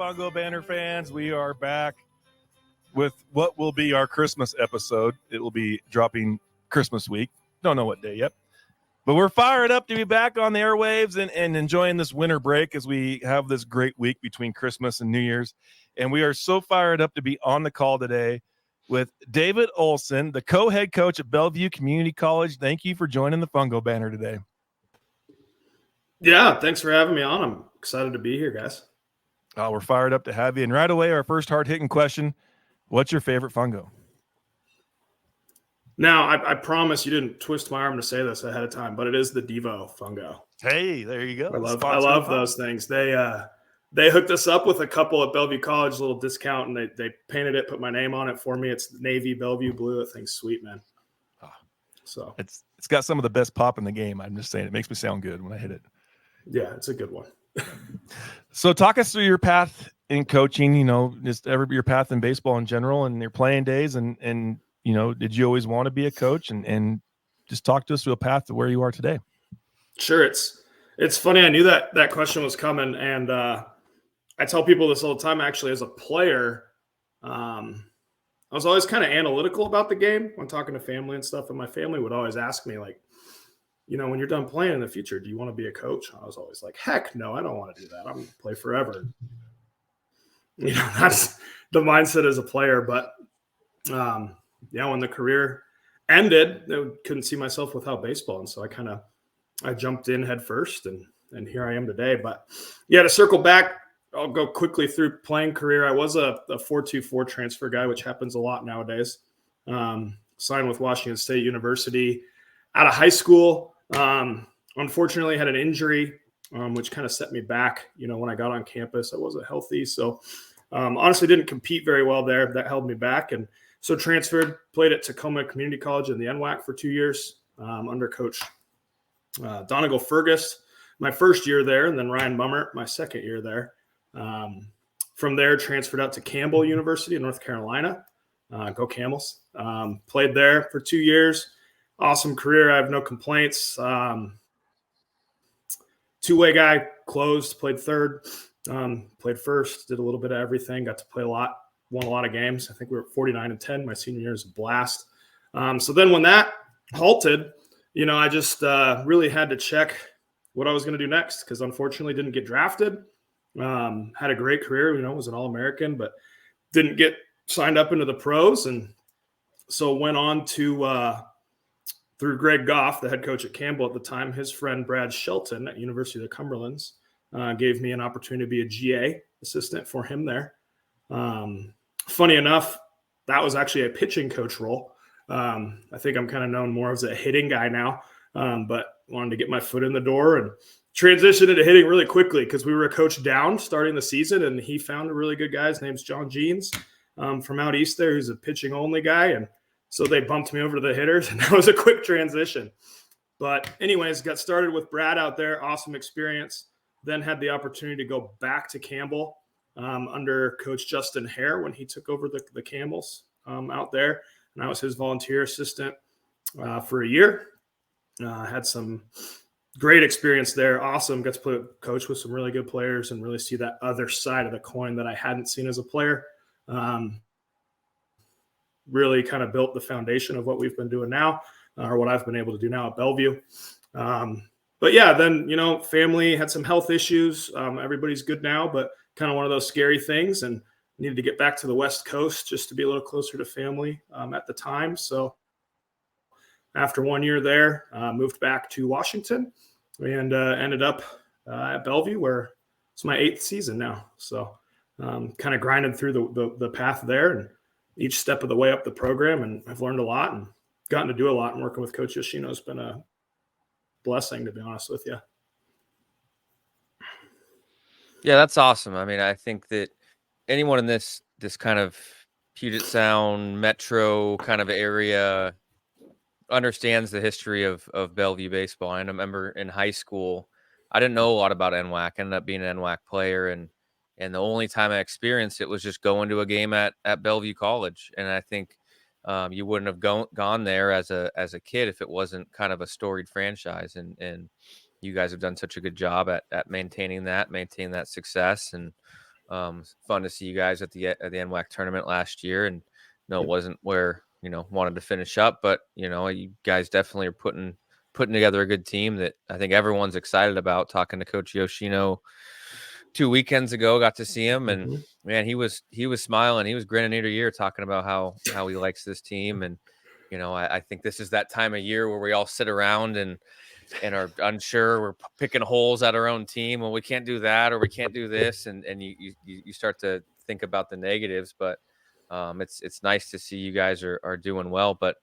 Fungo Banter fans. We are back with what will be our Christmas episode. It will be dropping Christmas week. Don't know what day yet. But we're fired up to be back on the airwaves and enjoying this winter break as we have this great week between Christmas and New Year's. And we are so fired up to be on the call today with David Olson, the co-head coach at Bellevue Community College. Thank you for joining the Fungo Banter today. Yeah, thanks for having me on. I'm excited to be here, guys. Oh, we're fired up to have you. And right away, our first hard-hitting question, what's your favorite fungo? Now, I promise you didn't twist my arm to say this ahead of time, but it is the Devo fungo. Hey, there you go. I love those things. They hooked us up with a couple at Bellevue College, a little discount, and they painted it, put my name on it for me. It's navy, Bellevue blue. That thing's sweet, man. So it's got some of the best pop in the game. I'm just saying, it makes me sound good when I hit it. Yeah, it's a good one. So talk us through your path in coaching, just your path in baseball in general and your playing days. And did you always want to be a coach? And just talk to us through a path to where you are today. Sure. It's funny. I knew that question was coming. And I tell people this all the time, actually, as a player. I was always kind of analytical about the game when talking to family and stuff. And my family would always ask me, like, when you're done playing in the future, do you want to be a coach? I was always like, heck no, I don't want to do that. I'm going to play forever. That's the mindset as a player. But, when the career ended, I couldn't see myself without baseball. And so I jumped in head first and here I am today. But yeah, to circle back, I'll go quickly through playing career. I was a 4.24 transfer guy, which happens a lot nowadays. Signed with Washington State University out of high school. Unfortunately had an injury, which kind of set me back. When I got on campus, I wasn't healthy. So honestly didn't compete very well there. That held me back. And so transferred, played at Tacoma Community College in the NWAC for 2 years under coach Donegal Fergus, my first year there, and then Ryan Mummert, my second year there. From there, transferred out to Campbell University in North Carolina. Go Camels. Played there for 2 years. Awesome career. I have no complaints. Two-way guy, closed, played third, played first, did a little bit of everything, got to play a lot, won a lot of games. I think we were 49-10. My senior year was a blast. So then when that halted, I just really had to check what I was going to do next because unfortunately didn't get drafted. Had a great career, was an All-American, but didn't get signed up into the pros. And so went on to through Greg Goff, the head coach at Campbell at the time, his friend Brad Shelton at University of the Cumberlands gave me an opportunity to be a GA assistant for him there. Funny enough, that was actually a pitching coach role. I think I'm kind of known more as a hitting guy now, but wanted to get my foot in the door and transitioned into hitting really quickly because we were a coach down starting the season, and he found a really good guy. His name's John Jeans from out east there, who's a pitching only guy. And so they bumped me over to the hitters, and that was a quick transition. But anyways, got started with Brad out there. Awesome experience. Then had the opportunity to go back to Campbell under Coach Justin Hare when he took over the Camels out there. And I was his volunteer assistant for a year. Had some great experience there. Awesome. Got to coach with some really good players and really see that other side of the coin that I hadn't seen as a player. Really kind of built the foundation of what we've been doing now, or what I've been able to do now at Bellevue. But yeah, then, family had some health issues. Everybody's good now, but kind of one of those scary things, and needed to get back to the West Coast just to be a little closer to family at the time. So after 1 year there, moved back to Washington and ended up at Bellevue, where it's my 8th season now. So kind of grinded through the path there and each step of the way up the program, and I've learned a lot and gotten to do a lot, and working with Coach Yoshino has been a blessing, to be honest with you. Yeah, that's awesome. I mean, I think that anyone in this kind of Puget Sound metro kind of area understands the history of Bellevue baseball. And I remember in high school, I didn't know a lot about NWAC. I ended up being an NWAC player, and the only time I experienced it was just going to a game at Bellevue College. And I think you wouldn't have gone there as a kid if it wasn't kind of a storied franchise. And you guys have done such a good job at maintaining that success. And Fun to see you guys at the NWAC tournament last year, and it wasn't where wanted to finish up, but you guys definitely are putting together a good team that I think everyone's excited about. Talking to Coach Yoshino 2 weekends ago, got to see him, and man, he was smiling, he was grinning ear to ear, talking about how he likes this team, and I think this is that time of year where we all sit around and are unsure. We're picking holes at our own team. Well, we can't do that, or we can't do this. And you start to think about the negatives, but it's nice to see you guys are doing well. But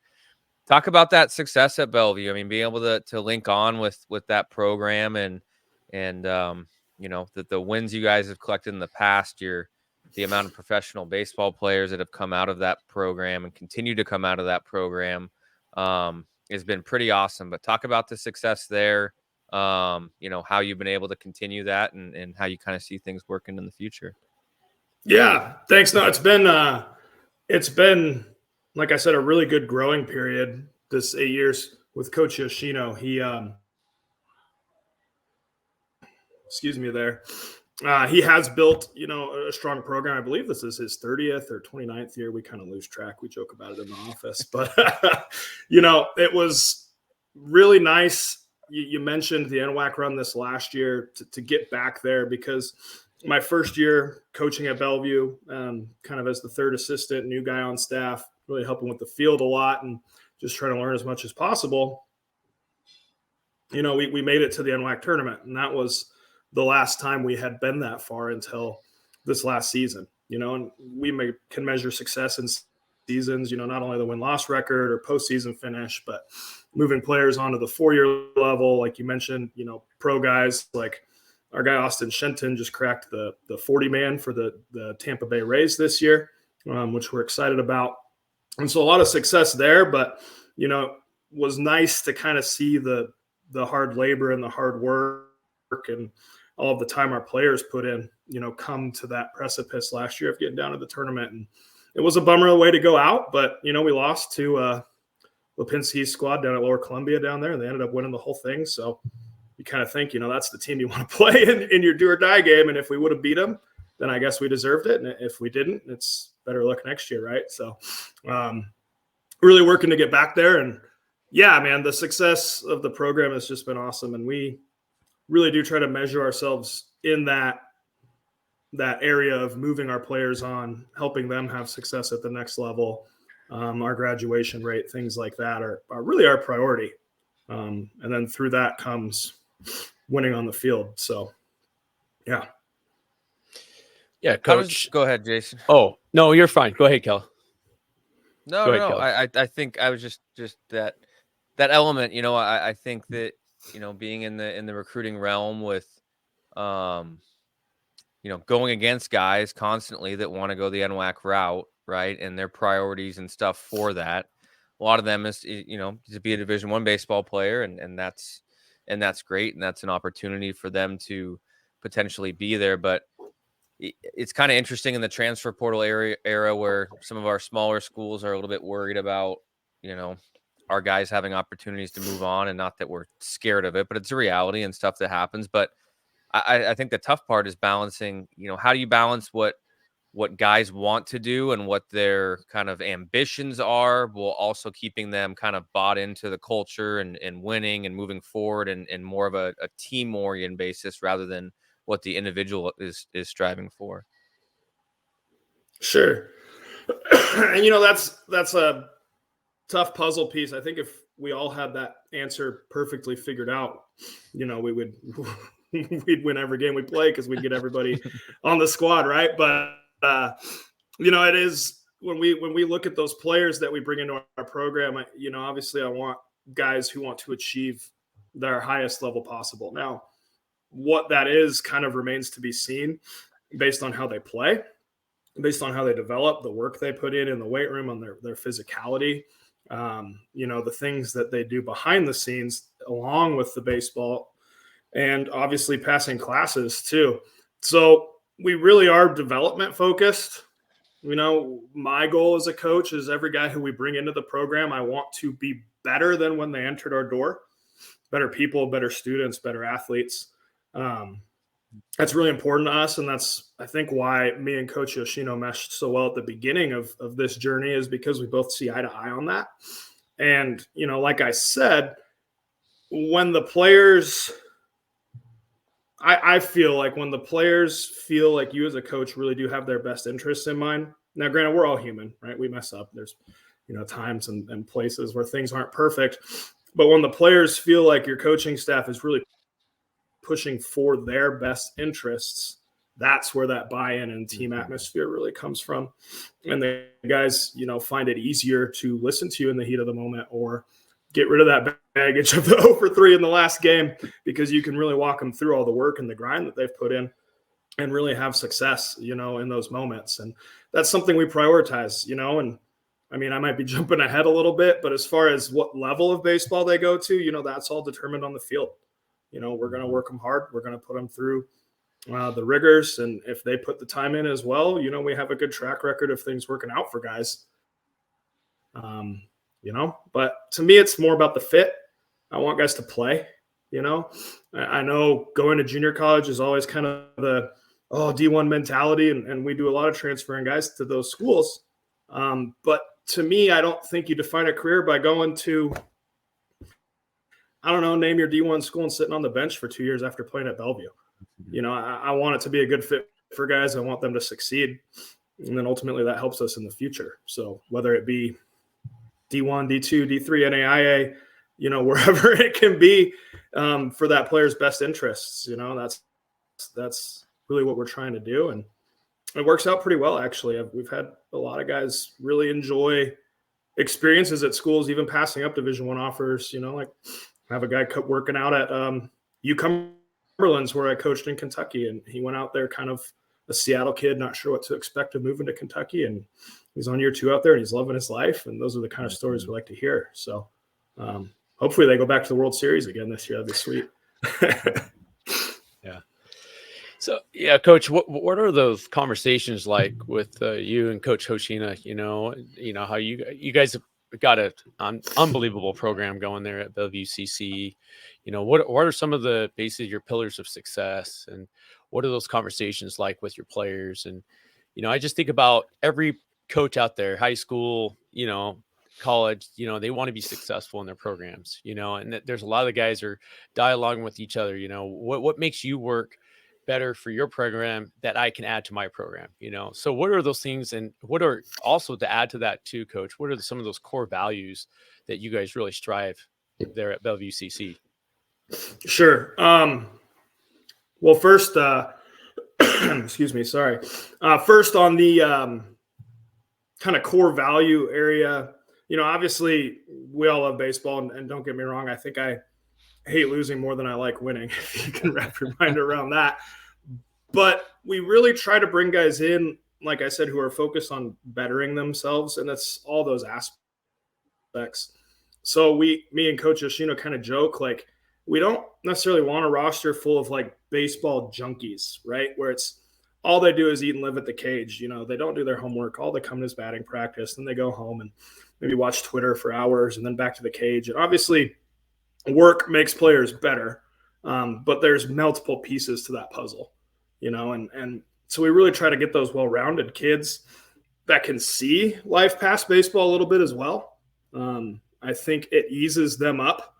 talk about that success at Bellevue. I mean, being able to link on with that program and the wins you guys have collected in the past year, the amount of professional baseball players that have come out of that program and continue to come out of that program. Has been pretty awesome. But talk about the success there, how you've been able to continue that and how you kind of see things working in the future. Yeah, thanks. No, it's been, like I said, a really good growing period this 8 years with Coach Yoshino. He, excuse me there. He has built, a strong program. I believe this is his 30th or 29th year. We kind of lose track. We joke about it in the office, but it was really nice. You mentioned the NWAC run this last year to get back there, because my first year coaching at Bellevue, kind of as the third assistant, new guy on staff, really helping with the field a lot and just trying to learn as much as possible. We made it to the NWAC tournament, and that was the last time we had been that far until this last season, and we can measure success in seasons, not only the win-loss record or postseason finish, but moving players onto the 4-year level. Like you mentioned, pro guys like our guy Austin Shenton just cracked the 40-man for the Tampa Bay Rays this year, which we're excited about. And so a lot of success there, but, was nice to kind of see the hard labor and the hard work and all of the time our players put in, come to that precipice last year of getting down to the tournament. And it was a bummer way to go out, but, we lost to Lipinski's squad down at Lower Columbia down there, and they ended up winning the whole thing. So you kind of think, that's the team you want to play in your do or die game. And if we would have beat them, then I guess we deserved it. And if we didn't, it's better luck next year. Right. So really working to get back there. And yeah, man, the success of the program has just been awesome. And we really do try to measure ourselves in that area of moving our players on, helping them have success at the next level. Our graduation rate, things like that are really our priority. And then through that comes winning on the field. So, yeah. Yeah, Coach. Go ahead, Jason. Oh, no, you're fine. Go ahead, Kel. No. I think I was just that element, I think that, being in the recruiting realm with, going against guys constantly that want to go the NWAC route, right, and their priorities and stuff for that. A lot of them is, to be a Division I baseball player, and that's great, and that's an opportunity for them to potentially be there. But it's kind of interesting in the transfer portal era where some of our smaller schools are a little bit worried about, our guys having opportunities to move on, and not that we're scared of it, but it's a reality and stuff that happens. But I think the tough part is balancing, how do you balance what guys want to do and what their kind of ambitions are, while also keeping them kind of bought into the culture and winning and moving forward and more of a team-oriented basis rather than what the individual is striving for. Sure. And, that's a tough puzzle piece. I think if we all had that answer perfectly figured out, we would we'd win every game we play, because we'd get everybody on the squad, right? But it is when we look at those players that we bring into our program, obviously I want guys who want to achieve their highest level possible. Now, what that is kind of remains to be seen based on how they play, based on how they develop, the work they put in the weight room, on their physicality, the things that they do behind the scenes along with the baseball, and obviously passing classes too. So we really are development focused. My goal as a coach is every guy who we bring into the program, I want to be better than when they entered our door. Better people, better students, better athletes. that's really important to us. And that's, I think, why me and Coach Yoshino meshed so well at the beginning of this journey, is because we both see eye to eye on that. And, like I said, when the players, I feel like when the players feel like you as a coach really do have their best interests in mind. Now, granted, we're all human, right? We mess up. There's, times and places where things aren't perfect. But when the players feel like your coaching staff is really pushing for their best interests, that's where that buy-in and team atmosphere really comes from. And the guys, find it easier to listen to you in the heat of the moment, or get rid of that baggage of the 0 for 3 in the last game, because you can really walk them through all the work and the grind that they've put in and really have success, in those moments. And that's something we prioritize, and I mean, I might be jumping ahead a little bit, but as far as what level of baseball they go to, that's all determined on the field. We're going to work them hard. We're going to put them through the rigors. And if they put the time in as well, we have a good track record of things working out for guys. But to me, it's more about the fit. I want guys to play. I know going to junior college is always kind of the D1 mentality, and we do a lot of transferring guys to those schools. But to me, I don't think you define a career by going to, I don't know, name your D1 school and sitting on the bench for 2 years after playing at Bellevue. I want it to be a good fit for guys. I want them to succeed. And then ultimately that helps us in the future. So whether it be D1, D2, D3, NAIA, wherever it can be, for that player's best interests, that's really what we're trying to do. And it works out pretty well, actually. We've had a lot of guys really enjoy experiences at schools, even passing up Division I offers. Like I have a guy working out at U Cumberland's, where I coached in Kentucky, and he went out there kind of a Seattle kid, not sure what to expect of moving to Kentucky, and he's on year 2 out there, and he's loving his life. And those are the kind of stories we like to hear. So hopefully they go back to the World Series again this year. That'd be sweet. Yeah. So, yeah, Coach, what are those conversations like with you and Coach Hoshina? How you guys have got an unbelievable program going there at Bellevue CC. What are some of the basically your pillars of success, and what are those conversations like with your players? And, I just think about every coach out there, high school, college, they want to be successful in their programs, and there's a lot of guys are dialoguing with each other. What makes you work better for your program that I can add to my program, So what are those things, and what are also, to add to that too, Coach, what are some of those core values that you guys really strive there at Bellevue CC? Sure. Well, first, excuse me, sorry. First on the kind of core value area, obviously we all love baseball, and don't get me wrong, I think I hate losing more than I like winning, if you can wrap your mind around that. But we really try to bring guys in, like I said, who are focused on bettering themselves, and that's all those aspects. So me and Coach Yoshino kind of joke, like, we don't necessarily want a roster full of like baseball junkies, right? Where it's all they do is eat and live at the cage. They don't do their homework. All they come to is batting practice, then they go home and maybe watch Twitter for hours, and then back to the cage. And obviously work makes players better, but there's multiple pieces to that puzzle, and so we really try to get those well-rounded kids that can see life past baseball a little bit as well. I think it eases them up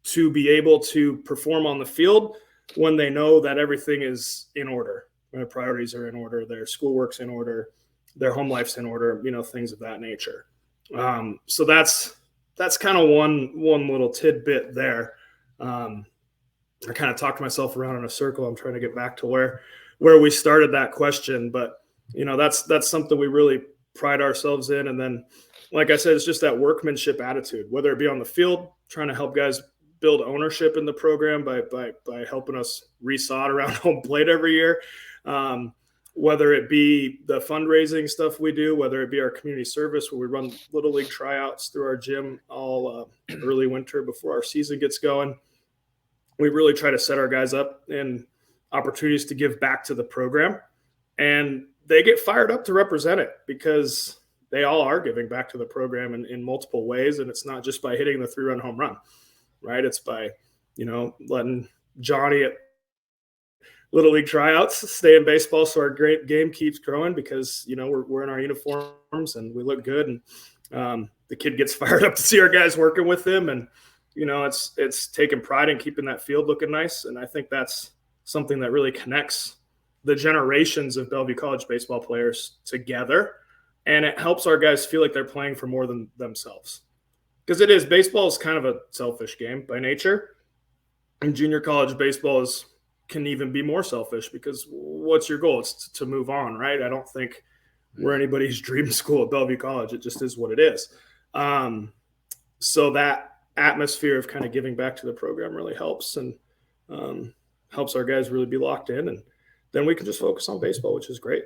to be able to perform on the field when they know that everything is in order. Their priorities are in order, their schoolwork's in order, their home life's in order, things of that nature. So that's kind of one little tidbit there. I kind of talked myself around in a circle. I'm trying to get back to where we started that question, but that's something we really pride ourselves in. And then, like I said, it's just that workmanship attitude, whether it be on the field, trying to help guys build ownership in the program by helping us resod around home plate every year. Whether it be the fundraising stuff we do, whether it be our community service where we run little league tryouts through our gym all early winter before our season gets going. We really try to set our guys up in opportunities to give back to the program, and they get fired up to represent it because they all are giving back to the program in multiple ways. And it's not just by hitting the 3-run home run, right? It's by, letting Johnny at Little league tryouts, stay in baseball so our great game keeps growing because, we're in our uniforms and we look good. And the kid gets fired up to see our guys working with him. And, it's taking pride in keeping that field looking nice. And I think that's something that really connects the generations of Bellevue College baseball players together. And it helps our guys feel like they're playing for more than themselves. Because baseball is kind of a selfish game by nature. And junior college baseball can even be more selfish because what's your goal? It's to move on, right? I don't think we're anybody's dream school at Bellevue College. It just is what it is. So that atmosphere of kind of giving back to the program really helps and helps our guys really be locked in. And then we can just focus on baseball, which is great.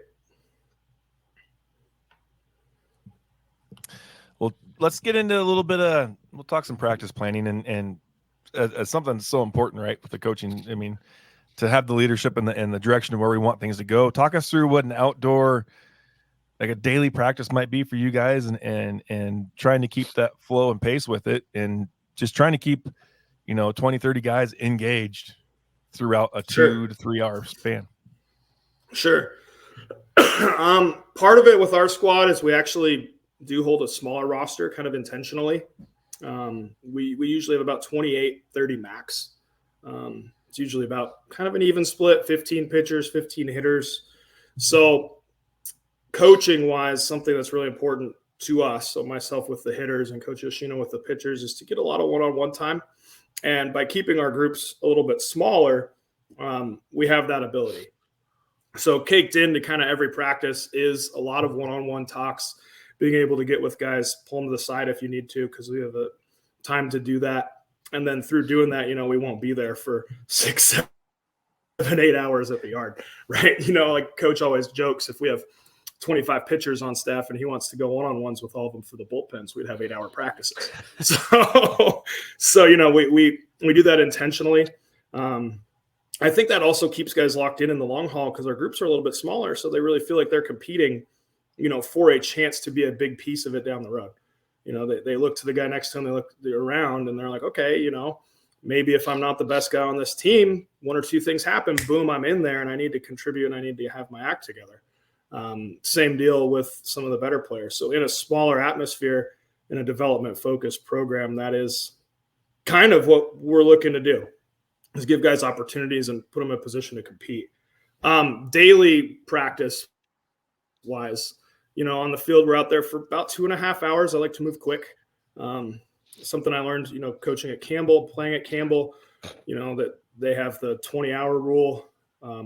Well, let's get into a little bit we'll talk some practice planning and something that's so important, right? With the coaching, I mean, to have the leadership and the direction of where we want things to go. Talk us through what an outdoor, like a daily practice might be for you guys and trying to keep that flow and pace with it and just trying to keep, 20, 30 guys engaged throughout a 2 to 3 hour span. Sure. Part of it with our squad is we actually do hold a smaller roster kind of intentionally. We usually have about 28, 30 max. It's usually about kind of an even split, 15 pitchers, 15 hitters. So coaching wise, something that's really important to us, so myself with the hitters and Coach Yoshino with the pitchers, is to get a lot of one-on-one time. And by keeping our groups a little bit smaller, we have that ability. So caked into kind of every practice is a lot of one-on-one talks, being able to get with guys, pull them to the side if you need to, because we have the time to do that. And then through doing that, we won't be there for 6, 7, 8 hours at the yard, right? Like Coach always jokes, if we have 25 pitchers on staff and he wants to go one-on-ones with all of them for the bullpens, we'd have 8-hour practices. So we do that intentionally. I think that also keeps guys locked in the long haul because our groups are a little bit smaller. So they really feel like they're competing, for a chance to be a big piece of it down the road. They look to the guy next to them, they look around and they're like, okay, maybe if I'm not the best guy on this team, 1 or 2 things happen, boom, I'm in there and I need to contribute and I need to have my act together. Same deal with some of the better players. So in a smaller atmosphere, in a development focused program, that is kind of what we're looking to do, is give guys opportunities and put them in a position to compete. Daily practice wise, on the field, we're out there for about 2.5 hours. I like to move quick. Something I learned, coaching at Campbell, playing at Campbell, that they have the 20-hour rule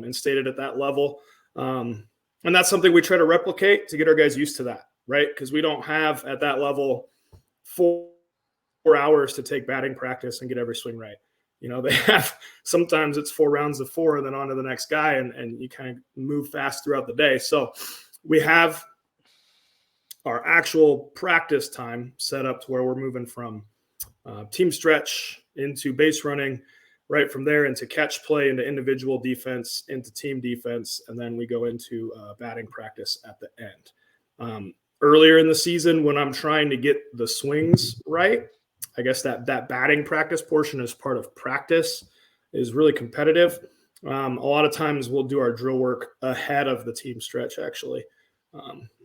instated at that level. And that's something we try to replicate to get our guys used to that, right? Because we don't have at that level 4 hours to take batting practice and get every swing right. They have, sometimes it's 4 rounds of 4 and then on to the next guy and you kind of move fast throughout the day. So we have our actual practice time set up to where we're moving from team stretch into base running, right from there into catch play, into individual defense, into team defense, and then we go into batting practice at the end. Earlier in the season, when I'm trying to get the swings right, I guess that batting practice portion as part of practice is really competitive. A lot of times we'll do our drill work ahead of the team stretch, actually.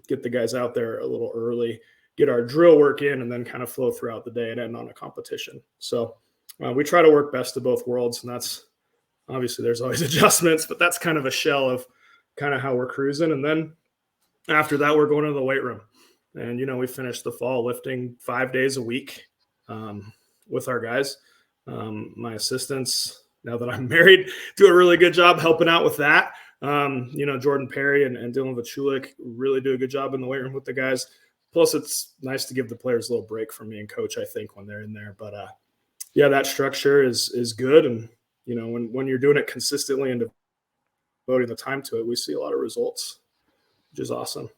Get the guys out there a little early, get our drill work in, and then kind of flow throughout the day and end on a competition. So we try to work best of both worlds, and that's obviously there's always adjustments, but that's kind of a shell of kind of how we're cruising. And then after that, we're going to the weight room. And, we finished the fall lifting 5 days a week with our guys. My assistants, now that I'm married, do a really good job helping out with that. Jordan Perry and Dylan Vachulik really do a good job in the weight room with the guys. Plus, it's nice to give the players a little break from me and coach, I think, when they're in there. But, yeah, that structure is good. And, when you're doing it consistently and devoting the time to it, we see a lot of results, which is awesome.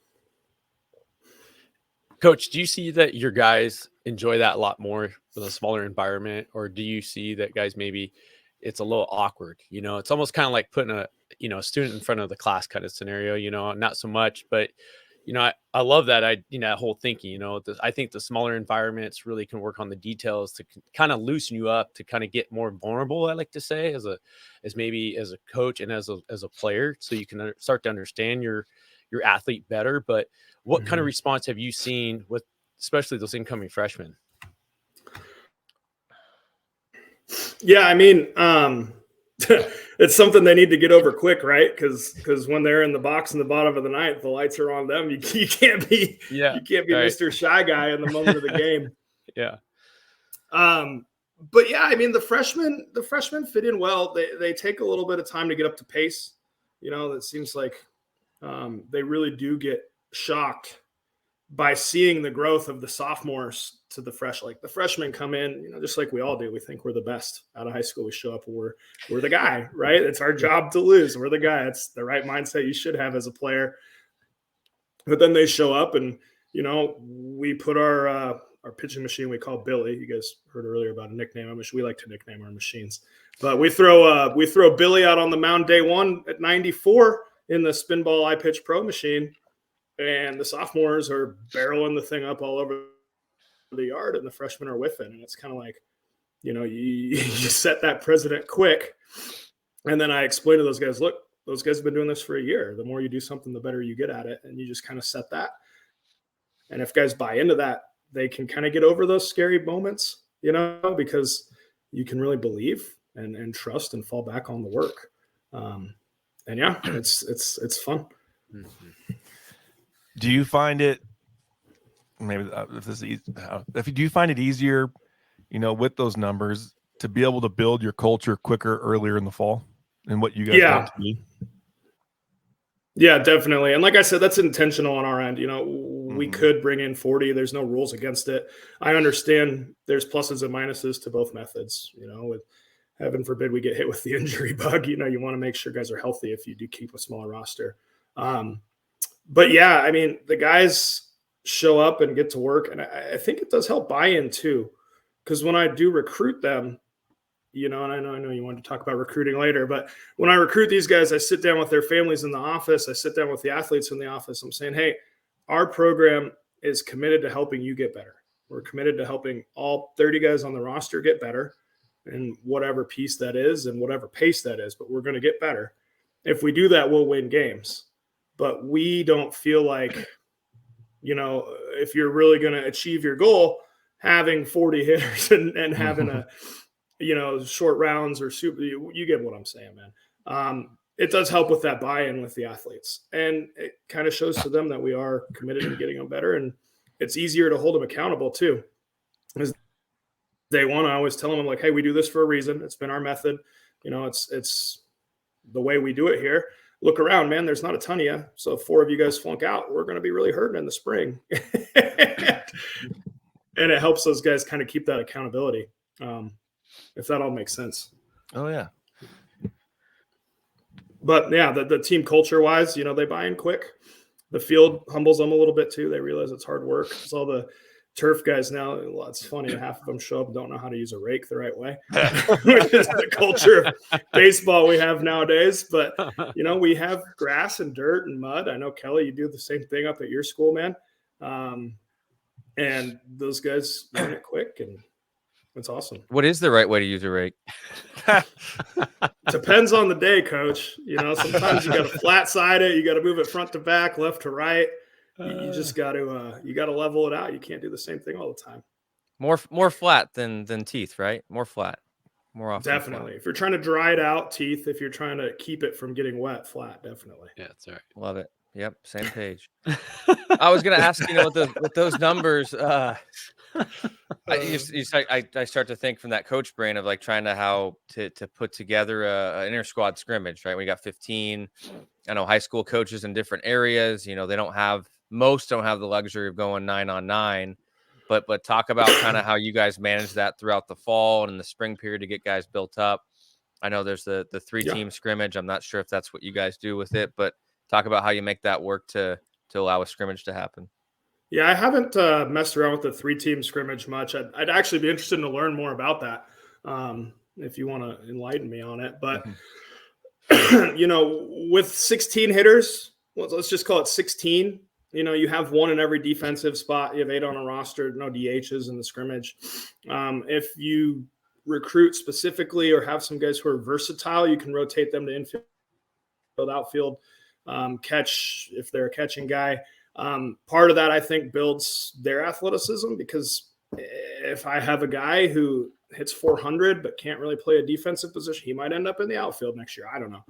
Coach, do you see that your guys enjoy that a lot more with a smaller environment? Or do you see that guys, maybe it's a little awkward? It's almost kind of like putting a student in front of the class kind of scenario, not so much, but I love that. That whole thinking, I think the smaller environments really can work on the details to kind of loosen you up, to kind of get more vulnerable. I like to say as maybe as a coach and as a player, so you can start to understand your athlete better. But what kind of response have you seen with, especially those incoming freshmen? Yeah, I mean, it's something they need to get over quick, right? Because when they're in the box in the bottom of the ninth, the lights are on them. You can't be right. Mr. Shy Guy in the moment of the game. Yeah. But yeah, I mean, the freshmen fit in well. They take a little bit of time to get up to pace. It seems like they really do get shocked by seeing the growth of the sophomores to the the freshmen come in, just like we all do. We think we're the best out of high school. We show up and we're the guy, right? It's our job to lose. We're the guy. It's the right mindset you should have as a player. But then they show up and, we put our pitching machine we call Billy. You guys heard earlier about a nickname. We like to nickname our machines. But we throw Billy out on the mound day one at 94 in the Spinball iPitch Pro machine. And the sophomores are barreling the thing up all over the yard, and the freshmen are whiffing. And it's kind of like, you set that precedent quick. And then I explain to those guys, look, those guys have been doing this for a year. The more you do something, the better you get at it. And you just kind of set that. And if guys buy into that, they can kind of get over those scary moments, because you can really believe and trust and fall back on the work. And yeah, it's fun. Mm-hmm. Do you find it, maybe if this is easy, do you find it easier, with those numbers to be able to build your culture quicker earlier in the fall and what you guys want to be? Yeah, definitely. And like I said, that's intentional on our end. We could bring in 40. There's no rules against it. I understand there's pluses and minuses to both methods, with heaven forbid we get hit with the injury bug. You want to make sure guys are healthy if you do keep a smaller roster. But yeah, I mean, the guys show up and get to work. And I think it does help buy-in too. Because when I do recruit them, and I know you wanted to talk about recruiting later, but when I recruit these guys, I sit down with their families in the office. I sit down with the athletes in the office. I'm saying, hey, our program is committed to helping you get better. We're committed to helping all 30 guys on the roster get better in whatever piece that is and whatever pace that is, but we're going to get better. If we do that, we'll win games. But we don't feel like, if you're really going to achieve your goal, having 40 hitters and having a, short rounds or super, you get what I'm saying, man. It does help with that buy-in with the athletes. And it kind of shows to them that we are committed to getting them better. And it's easier to hold them accountable too. Because day one, I always tell them, I'm like, hey, we do this for a reason. It's been our method. It's the way we do it here. Look around, man, there's not a ton of you. So if 4 of you guys flunk out, we're going to be really hurting in the spring. And it helps those guys kind of keep that accountability. If that all makes sense. Oh, yeah. But yeah, the team culture wise, they buy in quick. The field humbles them a little bit too. They realize it's hard work. It's all the turf guys now. Well, it's funny. Half of them show up and don't know how to use a rake the right way, which is the culture of baseball we have nowadays. But, we have grass and dirt and mud. I know, Kelly, you do the same thing up at your school, man. And those guys learn it quick, and it's awesome. What is the right way to use a rake? Depends on the day, coach. Sometimes you got to flat side it. You got to move it front to back, left to right. You just got to level it out. You can't do the same thing all the time. More flat than teeth, right? More flat, more often. Definitely. Flat. If you're trying to dry it out, teeth. If you're trying to keep it from getting wet, flat. Definitely. Yeah, that's all right. Love it. Yep, same page. I was going to ask, with those numbers, I start to think from that coach brain of like trying to put together an inter squad scrimmage, right? We got 15. I know high school coaches in different areas. Most don't have the luxury of going 9-on-9, but talk about kind of how you guys manage that throughout the fall and in the spring period to get guys built up. I know there's the 3-team scrimmage. I'm not sure if that's what you guys do with it, but talk about how you make that work to allow a scrimmage to happen. Yeah, I haven't messed around with the 3-team scrimmage much. I'd actually be interested to learn more about that if you want to enlighten me on it. But, with 16 hitters, let's just call it 16, you have one in every defensive spot. You have 8 on a roster, no DHs in the scrimmage. If you recruit specifically or have some guys who are versatile, you can rotate them to infield, outfield, catch if they're a catching guy. Part of that, I think, builds their athleticism, because if I have a guy who hits 400 but can't really play a defensive position, he might end up in the outfield next year. I don't know.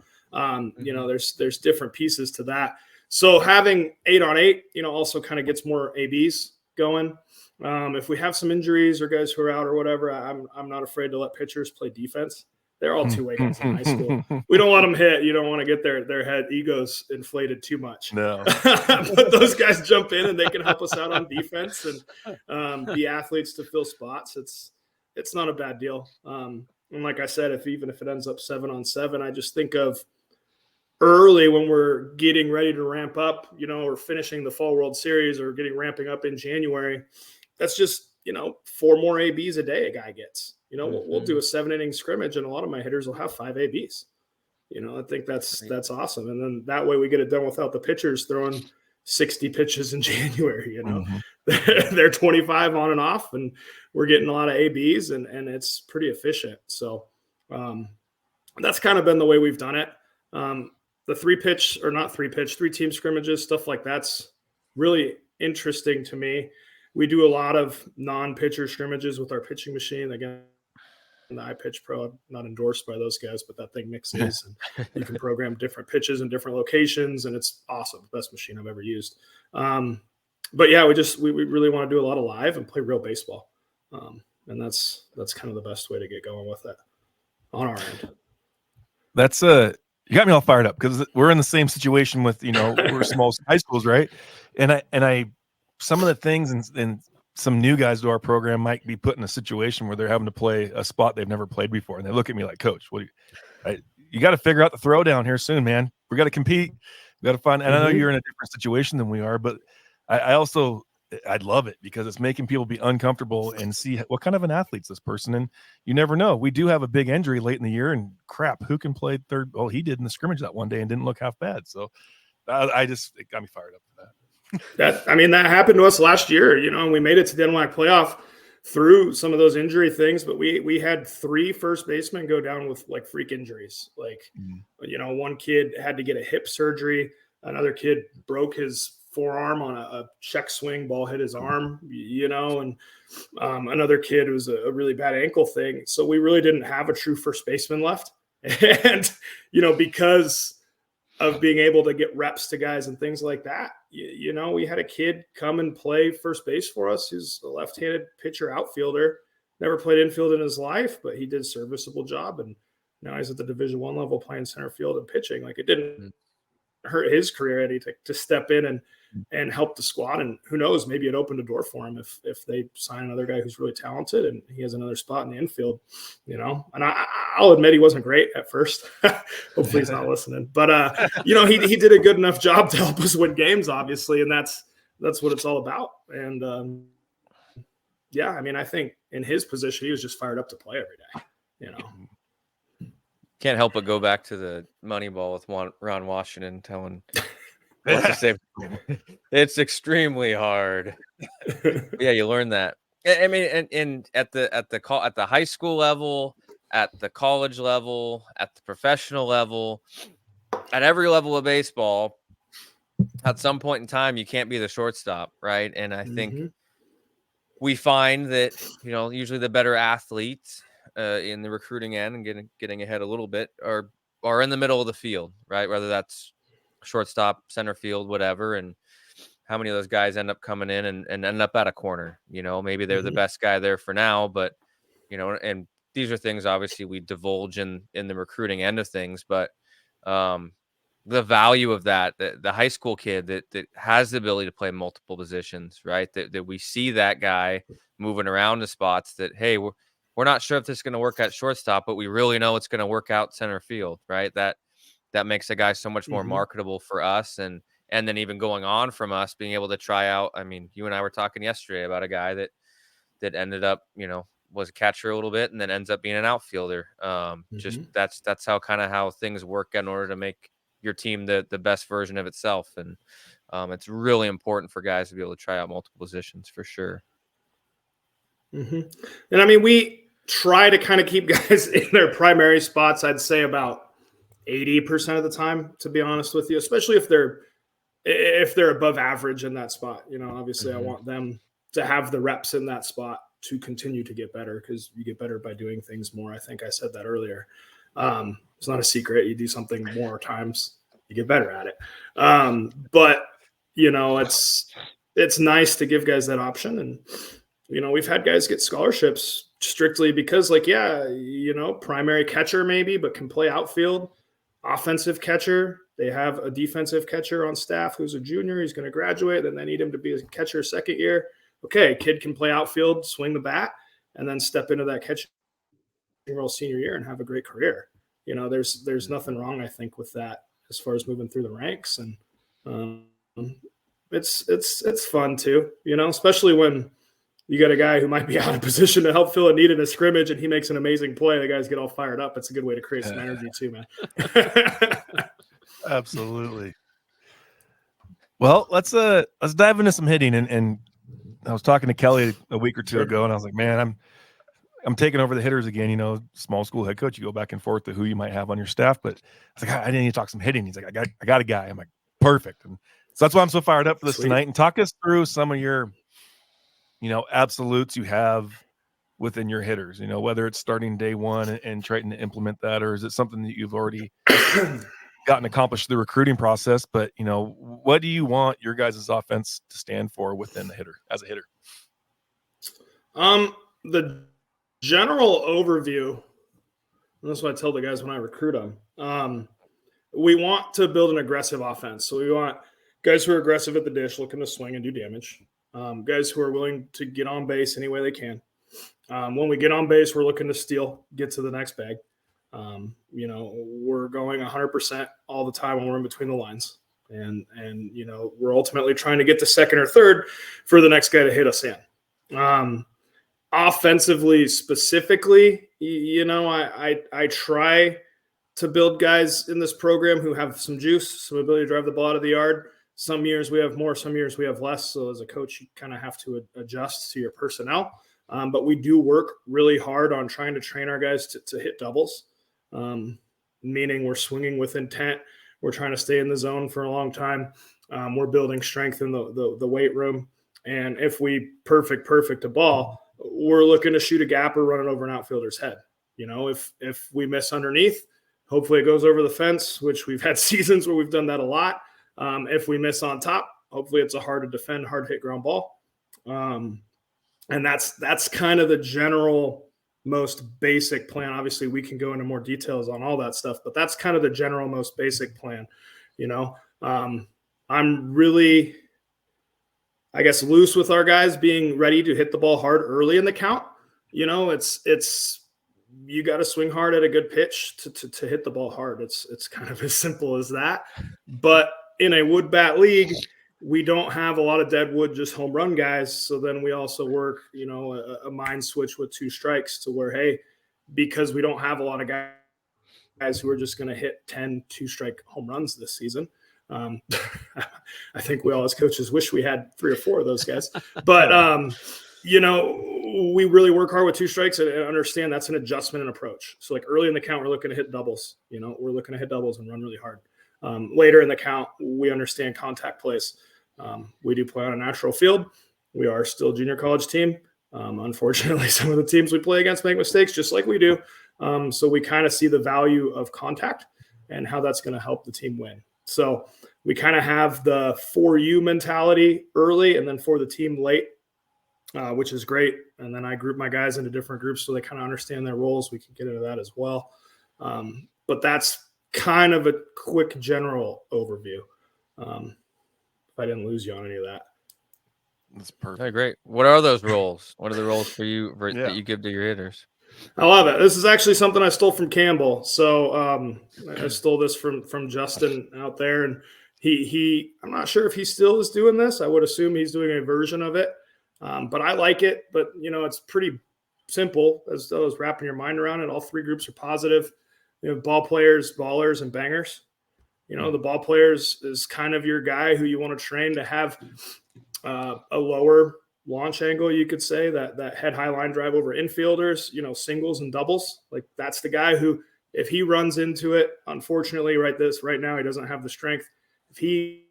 There's different pieces to that. So having 8 on 8, also kind of gets more ABs going. If we have some injuries or guys who are out or whatever, I'm not afraid to let pitchers play defense. They're all two-way guys in high school. We don't let them hit. You don't want to get their head egos inflated too much. No. But those guys jump in and they can help us out on defense and be athletes to fill spots. It's not a bad deal. And like I said, even if it ends up 7 on 7, I just think of early when we're getting ready to ramp up, or finishing the Fall World Series or ramping up in January. That's just, 4 more ABs a day a guy gets. We'll do a 7-inning scrimmage, and a lot of my hitters will have 5 ABs. I think that's awesome. And then that way we get it done without the pitchers throwing 60 pitches in January. They're 25 on and off, and we're getting a lot of ABs, and it's pretty efficient. So that's kind of been the way we've done it. The 3-team scrimmages, stuff like that's really interesting to me. We do a lot of non-pitcher scrimmages with our pitching machine. Again, the iPitch Pro, I'm not endorsed by those guys, but that thing mixes, and you can program different pitches in different locations, and it's awesome. Best machine I've ever used. But yeah, we really want to do a lot of live and play real baseball. And that's kind of the best way to get going with it on our end. That's you got me all fired up, because we're in the same situation with, we're small high schools, right? And I some of the things and some new guys to our program might be put in a situation where they're having to play a spot they've never played before, and they look at me like, "Coach, you got to figure out the throwdown here soon, man. We got to compete. We got to find." And I know you're in a different situation than we are, but I'd love it, because it's making people be uncomfortable and see what kind of an athlete's this person. And you never know. We do have a big injury late in the year, and crap, who can play third? Well, he did in the scrimmage that one day and didn't look half bad. So it got me fired up for that. That happened to us last year, and we made it to the NWAC playoff through some of those injury things, but we had 3 first basemen go down with like freak injuries. One kid had to get a hip surgery. Another kid broke his forearm on a check swing, ball hit his arm, and another kid was a really bad ankle thing. So we really didn't have a true first baseman left. And, because of being able to get reps to guys and things like that, we had a kid come and play first base for us who's a left-handed pitcher outfielder, never played infield in his life, but he did a serviceable job, and now he's at the Division I level playing center field and pitching. Like, it didn't hurt his career any to step in and help the squad, and who knows, maybe it opened a door for him if they sign another guy who's really talented and he has another spot in the infield, and I'll admit he wasn't great at first. Hopefully he's not listening, but he did a good enough job to help us win games, obviously, and that's what it's all about. And I think in his position, he was just fired up to play every day. Can't help but go back to the Moneyball with Ron Washington telling what's to say. It's extremely hard. Yeah, you learn that. I mean, and at the high school level, at the college level, at the professional level, at every level of baseball, at some point in time, you can't be the shortstop, right? And I think we find that usually the better athletes in the recruiting end and getting ahead a little bit are in the middle of the field, right? Whether that's shortstop, center field, whatever. And how many of those guys end up coming in and end up at a corner? Maybe they're the best guy there for now, but and these are things obviously we divulge in the recruiting end of things, but the value of that, the high school kid that has the ability to play multiple positions, right? That we see that guy moving around the spots that, hey, we're not sure if this is going to work at shortstop, but we really know it's going to work out center field, right? That makes a guy so much more marketable for us. And then even going on from us being able to try out. I mean, you and I were talking yesterday about a guy that ended up, was a catcher a little bit and then ends up being an outfielder. Just that's how things work in order to make your team the best version of itself. And It's really important for guys to be able to try out multiple positions for sure. Mm-hmm. And I mean, we try to kind of keep guys in their primary spots, I'd say about 80% of the time, to be honest with you, especially if they're above average in that spot. Obviously I want them to have the reps in that spot to continue to get better, because you get better by doing things more. I think I said that earlier. It's not a secret. You do something more times, you get better at it. But it's nice to give guys that option. And, we've had guys get scholarships strictly because primary catcher maybe, but can play outfield, offensive catcher. They have a defensive catcher on staff who's a junior. He's going to graduate. Then they need him to be a catcher second year. Okay, kid can play outfield, swing the bat, and then step into that catching role senior year and have a great career. There's nothing wrong, I think, with that as far as moving through the ranks. And it's fun too, especially when you got a guy who might be out of position to help fill a need in a scrimmage and he makes an amazing play. The guys get all fired up. It's a good way to create some energy too, man. Absolutely. Well, let's dive into some hitting. And I was talking to Kelly a week or two ago, and I was like, man, I'm taking over the hitters again. Small school head coach, you go back and forth to who you might have on your staff. But I was like, I didn't need to talk some hitting. He's like, I got a guy. I'm like, perfect. And so that's why I'm so fired up for this tonight. And talk us through some of your, absolutes you have within your hitters, whether it's starting day one and trying to implement that, or is it something that you've already gotten accomplished through the recruiting process? But, what do you want your guys' offense to stand for within the hitter, as a hitter? The general overview, and that's what I tell the guys when I recruit them. We want to build an aggressive offense. So we want guys who are aggressive at the dish, looking to swing and do damage. Guys who are willing to get on base any way they can. When we get on base, we're looking to steal, get to the next bag. We're going 100% all the time when we're in between the lines. And we're ultimately trying to get to second or third for the next guy to hit us in. Offensively, specifically, I try to build guys in this program who have some juice, some ability to drive the ball out of the yard. Some years we have more, some years we have less. So as a coach, you kind of have to adjust to your personnel. But we do work really hard on trying to train our guys to hit doubles, meaning we're swinging with intent. We're trying to stay in the zone for a long time. We're building strength in the weight room. And if we perfect a ball, we're looking to shoot a gap or run it over an outfielder's head. If we miss underneath, hopefully it goes over the fence, which we've had seasons where we've done that a lot. If we miss on top, hopefully it's a hard to defend, hard hit ground ball. And that's kind of the general, most basic plan. Obviously we can go into more details on all that stuff, but that's kind of the general, most basic plan. I'm really, I guess, loose with our guys being ready to hit the ball hard early in the count. It's you got to swing hard at a good pitch to hit the ball hard. It's kind of as simple as that. But in a wood bat league, we don't have a lot of dead wood, just home run guys. So then we also work, a mind switch with 2 strikes to where, hey, because we don't have a lot of guys who are just going to hit 10 2-strike home runs this season. I think we all as coaches wish we had 3 or 4 of those guys, but we really work hard with 2 strikes and understand that's an adjustment and approach. So like early in the count, we're looking to hit doubles, we're looking to hit doubles and run really hard. Later in the count, we understand contact plays. We do play on a natural field. We are still a junior college team. Unfortunately, some of the teams we play against make mistakes just like we do. So we kind of see the value of contact and how that's going to help the team win. So we kind of have the for you mentality early and then for the team late, which is great. And then I group my guys into different groups so they kind of understand their roles. We can get into that as well. But that's kind of a quick general overview. If I didn't lose you on any of that. That's perfect. Okay, great. What are those roles? What are the roles for you that you give to your hitters? I love it. This is actually something I stole from Campbell. So I stole this from Justin out there, and he I'm not sure if he still is doing this. I would assume he's doing a version of it, but I like it. But it's pretty simple as wrapping your mind around it. All 3 groups are positive. Ball players, ballers, and bangers. The ball player is kind of your guy who you want to train to have a lower launch angle, you could say, that head high line drive over infielders, singles and doubles. Like that's the guy who, if he runs into it, unfortunately right now, he doesn't have the strength. If he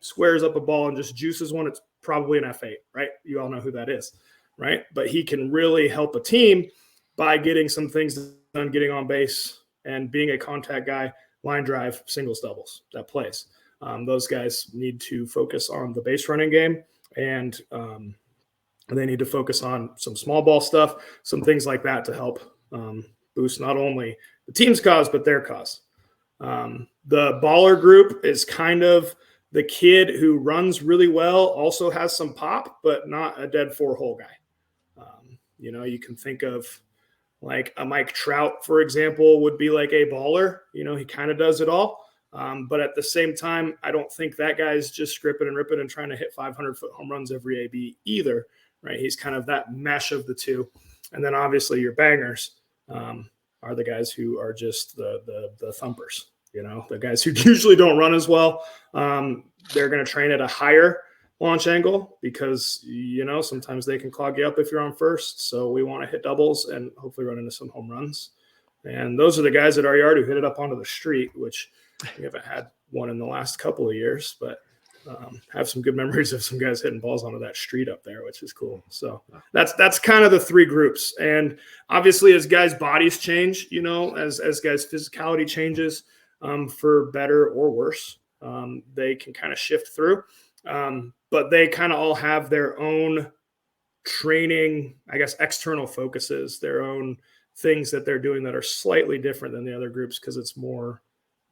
squares up a ball and just juices one, it's probably an F8, right? You all know who that is, right? But he can really help a team by getting some things done, getting on base and being a contact guy, line drive, singles, doubles, that plays. Those guys need to focus on the base running game, and they need to focus on some small ball stuff, some things like that to help boost not only the team's cause, but their cause. The baller group is kind of the kid who runs really well, also has some pop, but not a dead four-hole guy. You can think of like a Mike Trout, for example, would be like a baller. He kind of does it all. But at the same time, I don't think that guy's just scripping and ripping and trying to hit 500-foot home runs every AB either, right? He's kind of that mesh of the two. And then obviously your bangers are the guys who are just the thumpers, the guys who usually don't run as well. They're going to train at a higher launch angle because, sometimes they can clog you up if you're on first. So we want to hit doubles and hopefully run into some home runs. And those are the guys at our yard who hit it up onto the street, which we haven't had one in the last couple of years, but have some good memories of some guys hitting balls onto that street up there, which is cool. So that's kind of the three groups. And obviously as guys' bodies change, as guys' physicality changes for better or worse, they can kind of shift through. But they kind of all have their own training, I guess, external focuses, their own things that they're doing that are slightly different than the other groups because it's more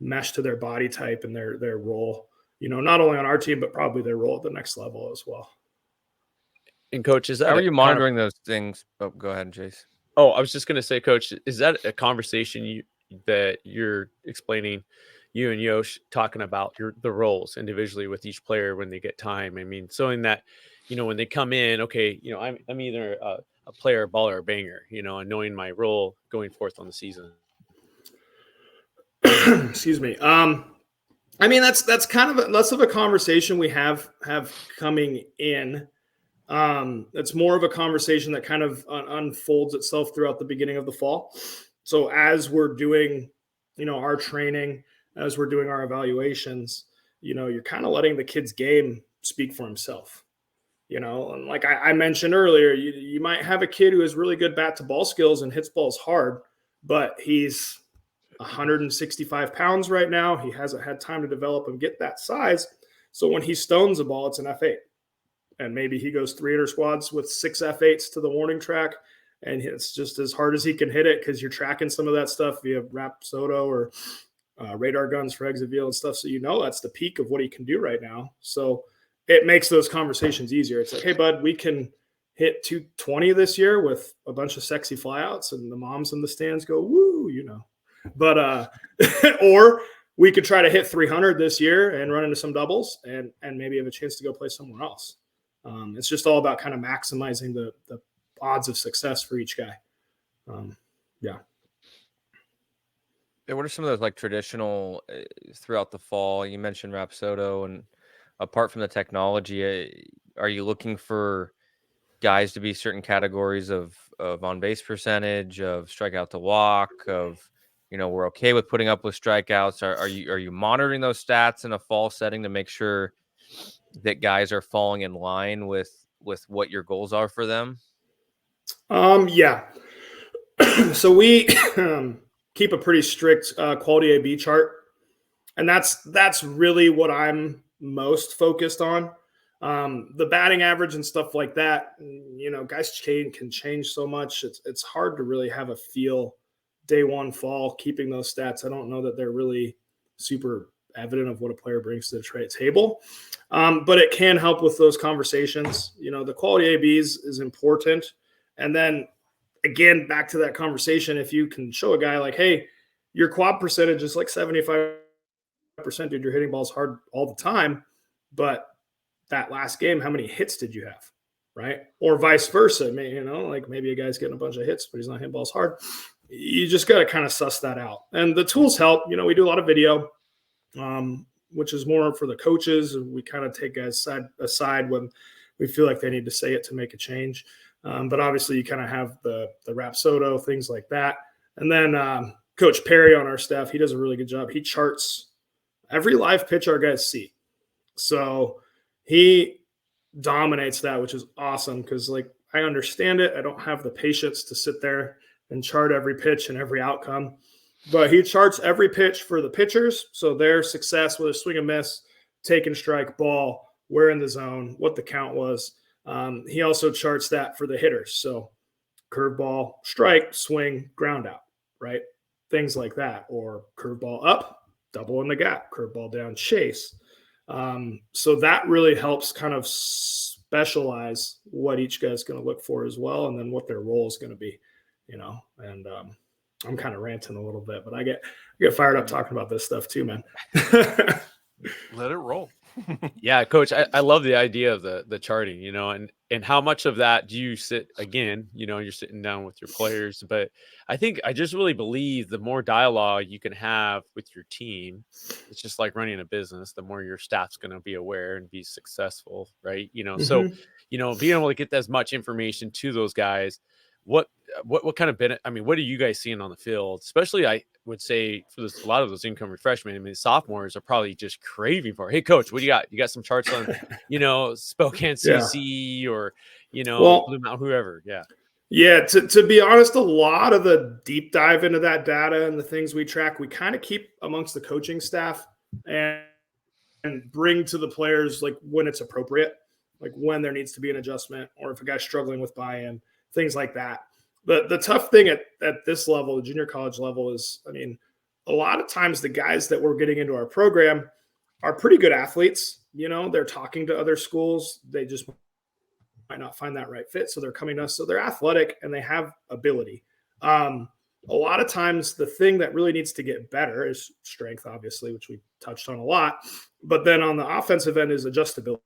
meshed to their body type and their role, not only on our team, but probably their role at the next level as well. And Coach, is that how are you monitoring those things? Oh, go ahead, Jace. Oh, I was just going to say, Coach, is that a conversation that you're explaining, you and Yosh talking about the roles individually with each player when they get time? I mean, so in that, when they come in, okay, I'm either a player, baller, or banger, and knowing my role going forth on the season. Excuse me. I mean, that's kind of less of a conversation we have coming in. It's more of a conversation that kind of unfolds itself throughout the beginning of the fall. So as we're doing, our training, as we're doing our evaluations, you're kind of letting the kid's game speak for himself, and like I mentioned earlier, you might have a kid who has really good bat to ball skills and hits balls hard, but he's 165 pounds right now. He hasn't had time to develop and get that size. So when he stones a ball, it's an F8. And maybe he goes 300 squads with 6 F8s to the warning track. And it's just as hard as he can hit it because you're tracking some of that stuff via Rapsodo or radar guns for exit view and stuff. So that's the peak of what he can do right now. So it makes those conversations easier. It's like, hey, bud, we can hit 220 this year with a bunch of sexy flyouts, and the moms in the stands go, woo, But or we could try to hit 300 this year and run into some doubles and maybe have a chance to go play somewhere else. It's just all about kind of maximizing the odds of success for each guy. Yeah. What are some of those like traditional throughout the fall? You mentioned Rapsodo, and apart from the technology, are you looking for guys to be certain categories of on base percentage, of strikeout to walk, of we're okay with putting up with strikeouts? Are you monitoring those stats in a fall setting to make sure that guys are falling in line with what your goals are for them? Yeah. So we keep a pretty strict quality AB chart, and that's really what I'm most focused on. The batting average and stuff like that, guys can change so much. It's hard to really have a feel day one fall keeping those stats. I don't know that they're really super evident of what a player brings to the trade table. But it can help with those conversations. The quality ABs is important. And then again, back to that conversation, if you can show a guy like, hey, your quad percentage is like 75%, dude, you're hitting balls hard all the time. But that last game, how many hits did you have? Right. Or vice versa. Like maybe a guy's getting a bunch of hits, but he's not hitting balls hard. You just got to kind of suss that out. And the tools help. We do a lot of video. which is more for the coaches. We kind of take guys aside when we feel like they need to say it to make a change. But obviously you kind of have the Rapsodo, things like that. And then Coach Perry on our staff, he does a really good job. He charts every live pitch our guys see. So he dominates that, which is awesome because, like, I understand it. I don't have the patience to sit there and chart every pitch and every outcome. But he charts every pitch for the pitchers. So their success with a swing and miss, take and strike, ball, where in the zone, what the count was. He also charts that for the hitters. So curveball, strike, swing, ground out, right? Things like that. Or curveball up, double in the gap, curveball down, chase. So that really helps kind of specialize what each guy's going to look for as well, and then what their role is going to be, and I'm kind of ranting a little bit, but I get fired up talking about this stuff too, man. Let it roll. Yeah, Coach, I love the idea of the charting, and how much of that do you sit again, you're sitting down with your players, but I just really believe the more dialogue you can have with your team, it's just like running a business, the more your staff's going to be aware and be successful, right? So, being able to get as much information to those guys, what kind of benefit? I mean, what are you guys seeing on the field? Especially, I would say for a lot of those incoming freshmen. I mean, sophomores are probably just craving for. Hey, Coach, what do you got? You got some charts on, Spokane CC or Blue Mountain, whoever. Yeah. Yeah. To be honest, a lot of the deep dive into that data and the things we track, we kind of keep amongst the coaching staff and bring to the players like when it's appropriate, like when there needs to be an adjustment, or if a guy's struggling with buy-in. Things like that. The tough thing at this level, the junior college level, is, I mean, a lot of times the guys that we're getting into our program are pretty good athletes. They're talking to other schools. They just might not find that right fit. So they're coming to us. So they're athletic and they have ability. A lot of times the thing that really needs to get better is strength, obviously, which we touched on a lot. But then on the offensive end is adjustability,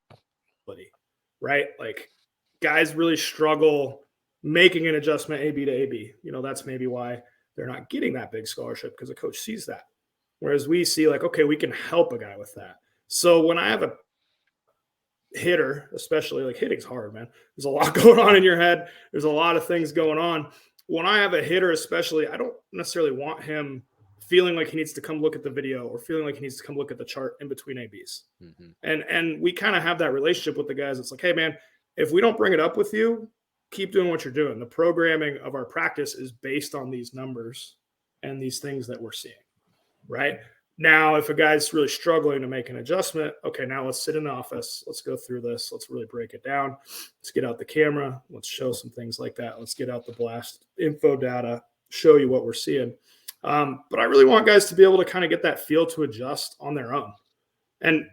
right? Like guys really struggle making an adjustment AB to AB. That's maybe why they're not getting that big scholarship, because a coach sees that. Whereas we see like, okay, we can help a guy with that. So when I have a hitter, especially, like, hitting's hard, man. There's a lot going on in your head. There's a lot of things going on. When I have a hitter, especially, I don't necessarily want him feeling like he needs to come look at the video or feeling like he needs to come look at the chart in between ABs. Mm-hmm. And we kind of have that relationship with the guys. It's like, hey, man, if we don't bring it up with you, keep doing what you're doing. The programming of our practice is based on these numbers and these things that we're seeing, right? Now, if a guy's really struggling to make an adjustment, okay, now let's sit in the office. Let's go through this. Let's really break it down. Let's get out the camera. Let's show some things like that. Let's get out the blast info data, show you what we're seeing. But I really want guys to be able to kind of get that feel to adjust on their own. And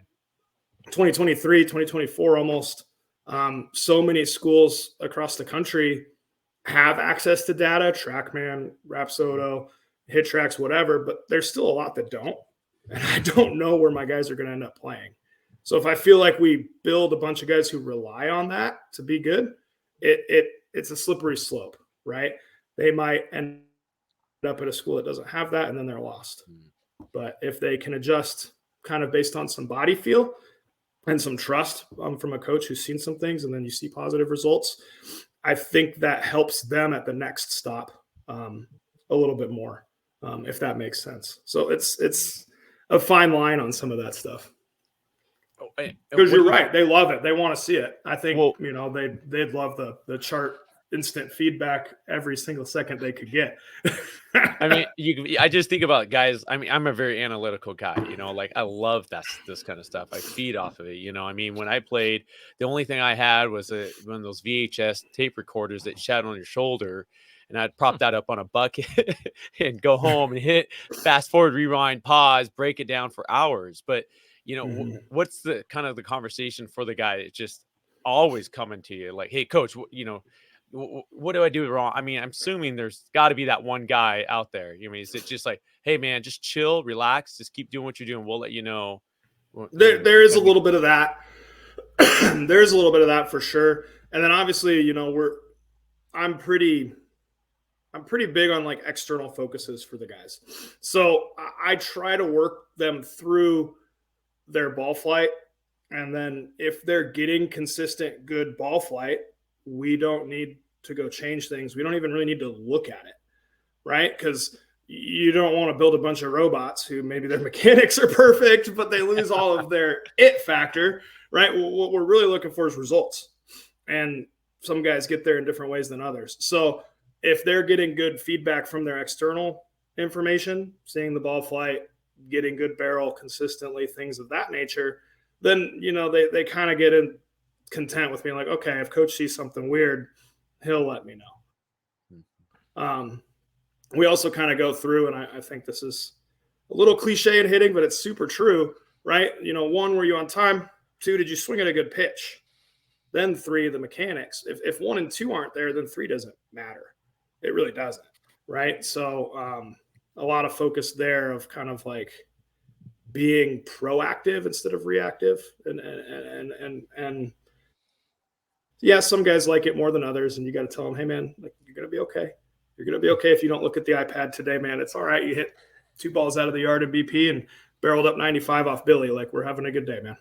2023, 2024 almost, so many schools across the country have access to data, TrackMan, Rapsodo, HitTrax, whatever, but there's still a lot that don't. And I don't know where my guys are going to end up playing. So if I feel like we build a bunch of guys who rely on that to be good, it's a slippery slope, right? They might end up at a school that doesn't have that, and then they're lost. But if they can adjust kind of based on some body feel and some trust from a coach who's seen some things, and then you see positive results, I think that helps them at the next stop a little bit more, if that makes sense. So it's a fine line on some of that stuff. Because you're right. They love it. They want to see it. I think, they'd love the chart instant feedback every single second they could get. I mean, I just think about guys. I mean, I'm a very analytical guy, like I love this kind of stuff. I feed off of it. I mean, when I played, the only thing I had was one of those VHS tape recorders that you had on your shoulder, and I'd prop that up on a bucket and go home and hit fast forward, rewind, pause, break it down for hours. But, what's the kind of the conversation for the guy that's just always coming to you like, hey, coach, what do I do wrong? I mean, I'm assuming there's got to be that one guy out there. I mean, is it just like, hey, man, just chill, relax, just keep doing what you're doing. We'll let you know. There is a little bit of that. There's a little bit of that for sure. And then obviously, I'm I'm pretty big on like external focuses for the guys. So I try to work them through their ball flight. And then if they're getting consistent, good ball flight, we don't need to go change things. We don't even really need to look at it, right? Because you don't want to build a bunch of robots who maybe their mechanics are perfect, but they lose all of their it factor, right? What we're really looking for is results. And some guys get there in different ways than others. So if they're getting good feedback from their external information, seeing the ball flight, getting good barrel consistently, things of that nature, then, they kind of get in content with being like, okay, if coach sees something weird, he'll let me know. We also kind of go through, and I think this is a little cliche in hitting, but it's super true, right? 1, were you on time? 2, did you swing at a good pitch? Then 3, the mechanics. If 1 and 2 aren't there, then 3 doesn't matter. It really doesn't, right? So a lot of focus there of kind of like being proactive instead of reactive. And yeah, some guys like it more than others, and you got to tell them, hey, man, like, you're going to be okay. You're going to be okay if you don't look at the iPad today, man. It's all right. You hit 2 balls out of the yard in BP and barreled up 95 off Billy. Like, we're having a good day, man.